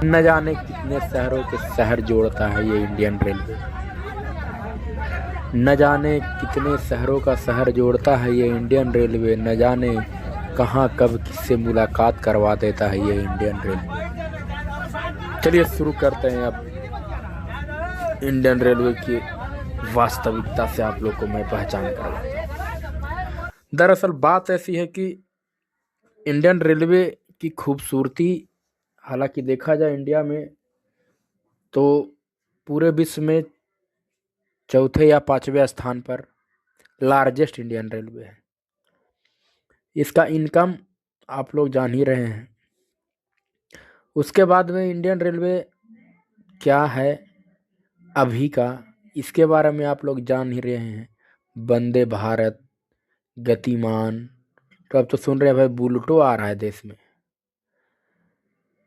न जाने कितने शहरों के शहर जोड़ता है ये इंडियन रेलवे। न जाने कितने शहरों का शहर जोड़ता है ये इंडियन रेलवे। न जाने कहाँ कब किससे मुलाकात करवा देता है ये इंडियन रेलवे। चलिए शुरू करते हैं अब इंडियन रेलवे की वास्तविकता से आप लोग को मैं पहचान करवाऊं। दरअसल बात ऐसी है कि इंडियन रेलवे की खूबसूरती, हालांकि देखा जाए इंडिया में तो पूरे विश्व में चौथे या पांचवें स्थान पर लार्जेस्ट इंडियन रेलवे है। इसका इनकम आप लोग जान ही रहे हैं। उसके बाद में इंडियन रेलवे क्या है अभी का, इसके बारे में आप लोग जान ही रहे हैं। वंदे भारत, गतिमान, तो अब तो सुन रहे हैं भाई बुलेटो आ रहा है देश में।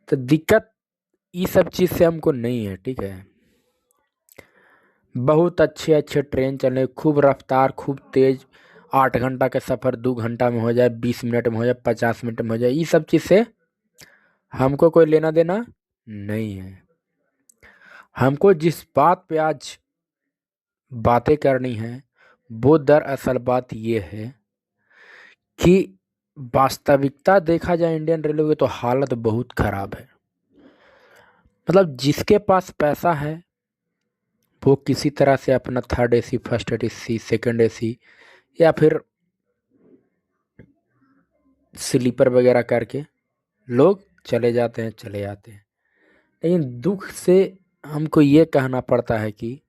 तो दिक्कत ये सब चीज़ से हमको नहीं है, ठीक है। बहुत अच्छे अच्छे ट्रेन चले, खूब रफ्तार, खूब तेज, 8 घंटा का सफ़र 2 घंटा में हो जाए, 20 मिनट में हो जाए, 50 मिनट में हो जाए, ये सब चीज़ से हमको कोई लेना देना नहीं है। हमको जिस बात पे आज बातें करनी है वो दरअसल बात ये है कि वास्तविकता देखा जाए इंडियन रेलवे की तो हालत बहुत ख़राब है। मतलब जिसके पास पैसा है वो किसी तरह से अपना 3rd AC, first AC, second AC या फिर स्लीपर वगैरह करके लोग चले जाते हैं, चले जाते हैं। लेकिन दुख से हमको ये कहना पड़ता है कि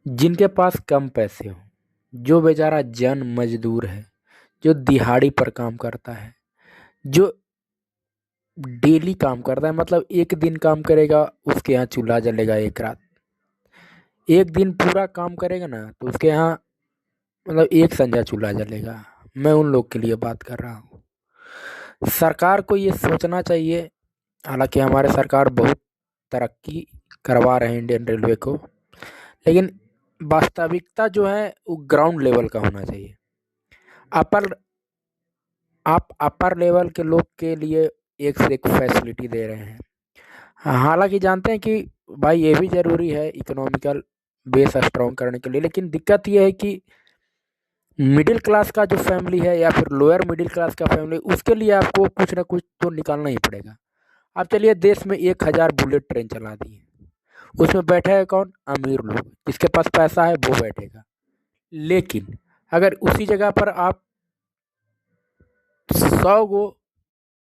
जिनके पास कम पैसे हों, जो बेचारा जन मजदूर है, जो दिहाड़ी पर काम करता है, जो डेली काम करता है, मतलब एक दिन काम करेगा उसके यहाँ चूल्हा जलेगा, एक रात, एक दिन पूरा काम करेगा ना तो उसके यहाँ मतलब एक संझा चूल्हा जलेगा। मैं उन लोग के लिए बात कर रहा हूँ। सरकार को ये सोचना चाहिए, हालांकि हमारे सरकार बहुत तरक्की करवा रहे हैं इंडियन रेलवे को, लेकिन वास्तविकता जो है वो ग्राउंड लेवल का होना चाहिए। अपर आप अपर लेवल के लोग के लिए एक से एक फैसिलिटी दे रहे हैं। हालांकि जानते हैं कि भाई ये भी ज़रूरी है इकोनॉमिकल बेस स्ट्रॉन्ग करने के लिए, लेकिन दिक्कत ये है कि मिडिल क्लास का जो फैमिली है या फिर लोअर मिडिल क्लास का फैमिली, उसके लिए आपको कुछ ना कुछ तो निकालना ही पड़ेगा। अब चलिए देश में 1000 बुलेट ट्रेन चला दी है, उसमें बैठे है कौन? अमीर लोग, जिसके पास पैसा है वो बैठेगा। लेकिन अगर उसी जगह पर आप 100 गो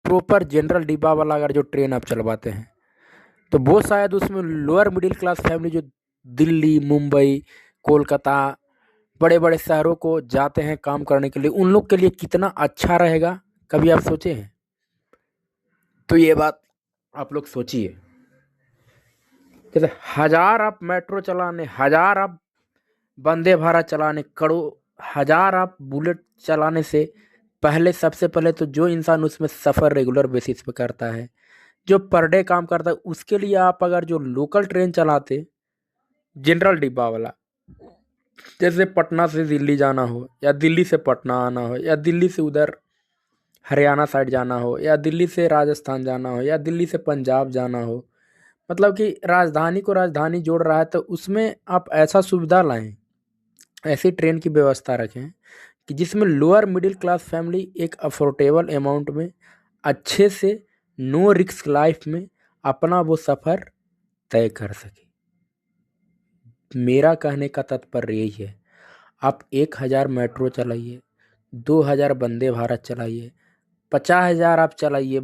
प्रॉपर जनरल डिब्बा वाला अगर जो ट्रेन आप चलवाते हैं तो वो शायद उसमें लोअर मिडिल क्लास फैमिली जो दिल्ली, मुंबई, कोलकाता, बड़े बड़े शहरों को जाते हैं काम करने के लिए, उन लोग के लिए कितना अच्छा रहेगा, कभी आप सोचे हैं? तो ये बात आप लोग सोचिए। जैसे 1000 आप मेट्रो चलाने, 1000 आप वंदे भारत चलाने, करोड़ 1000 आप बुलेट चलाने से पहले, सबसे पहले तो जो इंसान उसमें सफ़र रेगुलर बेसिस पे करता है, जो पर डे काम करता है, उसके लिए आप अगर जो लोकल ट्रेन चलाते जनरल डिब्बा वाला, जैसे पटना से दिल्ली जाना हो या दिल्ली से पटना आना हो या दिल्ली से उधर हरियाणा साइड जाना हो या दिल्ली से राजस्थान जाना हो या दिल्ली से पंजाब जाना हो, मतलब कि राजधानी को राजधानी जोड़ रहा है, तो उसमें आप ऐसा सुविधा लाएं, ऐसी ट्रेन की व्यवस्था रखें कि जिसमें लोअर मिडिल क्लास फैमिली एक अफोर्डेबल अमाउंट में अच्छे से नो रिस्क लाइफ में अपना वो सफ़र तय कर सके। मेरा कहने का तात्पर्य यही है। आप 1000 मेट्रो चलाइए, 2000 वंदे भारत चलाइए, 50,000 आप चलाइए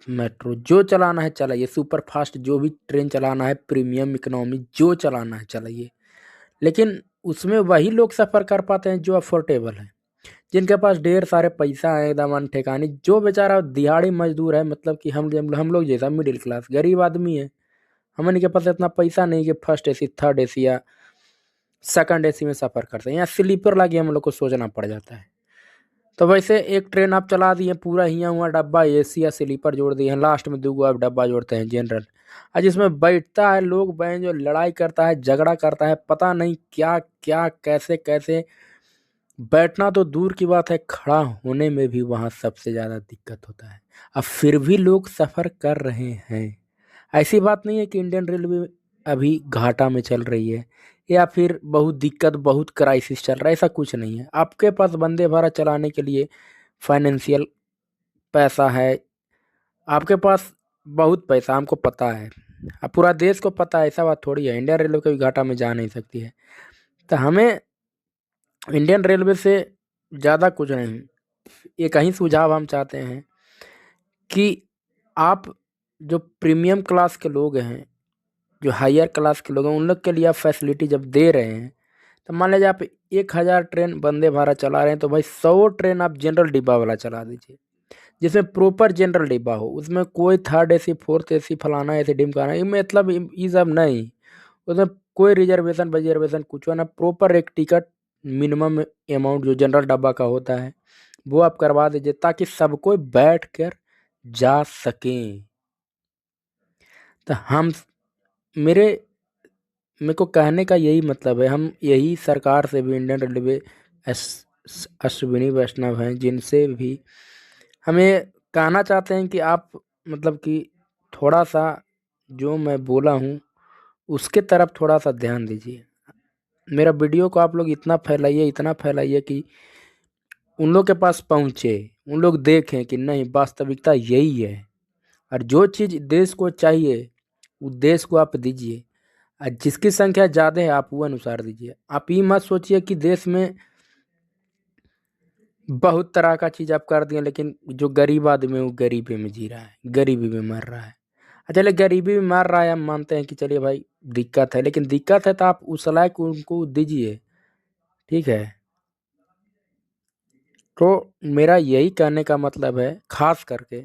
मेट्रो, जो चलाना है चलाइए, सुपर फास्ट जो भी ट्रेन चलाना है, प्रीमियम इकोनॉमी जो चलाना है चलाइए, लेकिन उसमें वही लोग सफ़र कर पाते हैं जो अफोर्डेबल है, जिनके पास ढेर सारे पैसा है, एकदम अनठेकानी, जो बेचारा दिहाड़ी मजदूर है, मतलब कि हम लोग जैसा मिडिल क्लास गरीब आदमी है, हमन के पास इतना पैसा नहीं कि फर्स्ट AC, 3rd AC या सेकंड AC में सफ़र करते हैं, या स्लीपर लाके हम लोग को सोचना पड़ जाता है। तो वैसे एक ट्रेन आप चला दिए पूरा हिया हुआ डब्बा एसी या स्लीपर जोड़ दिए हैं, लास्ट में 2 आप डब्बा जोड़ते हैं जनरल, और जिसमें बैठता है लोग बहन जो लड़ाई करता है झगड़ा करता है, पता नहीं क्या क्या कैसे कैसे। बैठना तो दूर की बात है, खड़ा होने में भी वहाँ सबसे ज़्यादा दिक्कत होता है। अब फिर भी लोग सफ़र कर रहे हैं। ऐसी बात नहीं है कि इंडियन रेलवे अभी घाटा में चल रही है या फिर बहुत दिक्कत बहुत क्राइसिस चल रहा है, ऐसा कुछ नहीं है। आपके पास वंदे भारत चलाने के लिए फाइनेंशियल पैसा है, आपके पास बहुत पैसा, हमको पता है। अब पूरा देश को पता है, ऐसा बात थोड़ी है इंडियन रेलवे कभी घाटा में जा नहीं सकती है। तो हमें इंडियन रेलवे से ज़्यादा कुछ नहीं, एक ही सुझाव हम चाहते हैं कि आप जो प्रीमियम क्लास के लोग हैं, जो हायर क्लास के लोग हैं, उन लोग के लिए आप फैसिलिटी जब दे रहे हैं, तो मान लीजिए आप 1000 ट्रेन वंदे भारत चला रहे हैं, तो भाई 100 ट्रेन आप जनरल डिब्बा वाला चला दीजिए, जिसमें प्रॉपर जनरल डिब्बा हो। उसमें कोई थर्ड एसी फोर्थ एसी फलाना ऐसे ढिमकाना, ये मतलब ये सब नहीं। उसमें कोई रिजर्वेशन वजर्वेशन कुछ ना, प्रॉपर एक टिकट मिनिमम अमाउंट जो जनरल डब्बा का होता है वो आप करवा दीजिए, ताकि सबको बैठ कर जा सकें। तो हम मेरे मेरे को कहने का यही मतलब है, हम यही सरकार से भी, इंडियन रेलवे अश्विनी वैष्णव हैं जिनसे भी हमें कहना चाहते हैं कि आप मतलब कि थोड़ा सा जो मैं बोला हूँ उसके तरफ थोड़ा सा ध्यान दीजिए। मेरा वीडियो को आप लोग इतना फैलाइए, इतना फैलाइए कि उन लोग के पास पहुँचे, उन लोग देखें कि नहीं वास्तविकता यही है। और जो चीज़ देश को चाहिए उस देश को आप दीजिए, और जिसकी संख्या ज़्यादा है आप वो अनुसार दीजिए। आप ये मत सोचिए कि देश में बहुत तरह का चीज़ आप कर दिए, लेकिन जो गरीब आदमी है वो गरीबी में जी रहा है, गरीबी में मर रहा है। चलिए गरीबी में मर रहा है, हम मानते हैं कि चलिए भाई दिक्कत है, लेकिन दिक्कत है तो आप उस लायक उनको दीजिए, ठीक है। तो मेरा यही कहने का मतलब है, खास करके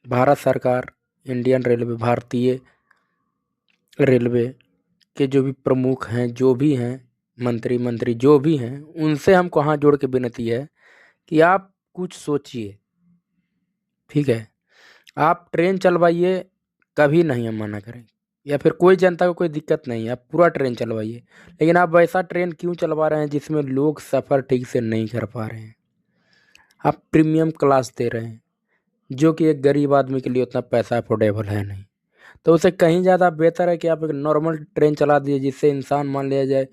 भारत सरकार, इंडियन रेलवे, भारतीय रेलवे के जो भी प्रमुख हैं, जो भी हैं मंत्री जो भी हैं, उनसे हमको हाथ जोड़ के विनती है कि आप कुछ सोचिए, ठीक है। आप ट्रेन चलवाइए, कभी नहीं हम मना करें, या फिर कोई जनता को कोई दिक्कत नहीं है, आप पूरा ट्रेन चलवाइए। लेकिन आप वैसा ट्रेन क्यों चलवा रहे हैं जिसमें लोग सफ़र ठीक से नहीं कर पा रहे हैं। आप प्रीमियम क्लास दे रहे हैं जो कि एक गरीब आदमी के लिए उतना पैसा अफोर्डेबल है नहीं। तो उससे कहीं ज़्यादा बेहतर है कि आप एक नॉर्मल ट्रेन चला दीजिए, जिससे इंसान मान लिया जाए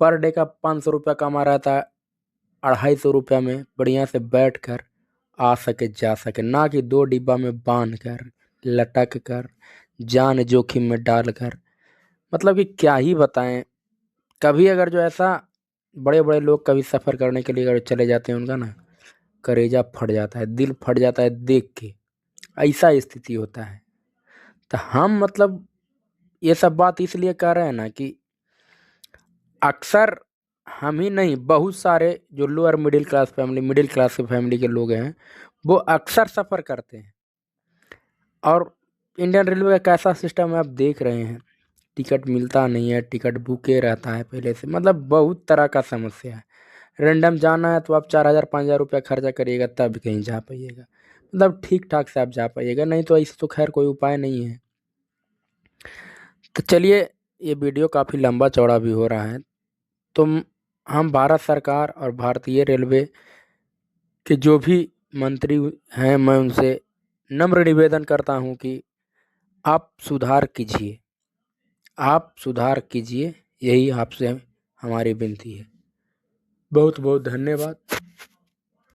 पर डे का 500 रुपया कमा रहा था, 250 रुपया में बढ़िया से बैठ कर आ सके जा सके, ना कि 2 डिब्बा में बांध कर लटक कर जान जोखिम में डाल कर। मतलब कि क्या ही बताएं। कभी अगर जो ऐसा बड़े बड़े लोग कभी सफ़र करने के लिए अगर चले जाते हैं, उनका ना कलेजा फट जाता है, दिल फट जाता है देख के, ऐसा स्थिति होता है। तो हम मतलब ये सब बात इसलिए कह रहे हैं ना कि अक्सर हम ही नहीं, बहुत सारे जो lower middle class family, middle class के फैमिली के लोग हैं, वो अक्सर सफ़र करते हैं। और इंडियन रेलवे का कैसा सिस्टम है आप देख रहे हैं, टिकट मिलता नहीं है, टिकट बुके रहता है पहले से, मतलब बहुत तरह का समस्या है। रैंडम जाना है तो आप 4000 5000 रुपया खर्चा करिएगा तब कहीं जा पाइएगा, मतलब ठीक ठाक से आप जा पाइएगा, नहीं तो ऐसे तो खैर कोई उपाय नहीं है। तो चलिए, ये वीडियो काफ़ी लंबा चौड़ा भी हो रहा है, तो हम भारत सरकार और भारतीय रेलवे के जो भी मंत्री हैं, मैं उनसे नम्र निवेदन करता हूं कि आप सुधार कीजिए, आप सुधार कीजिए, यही आपसे हमारी विनती है। बहुत बहुत धन्यवाद।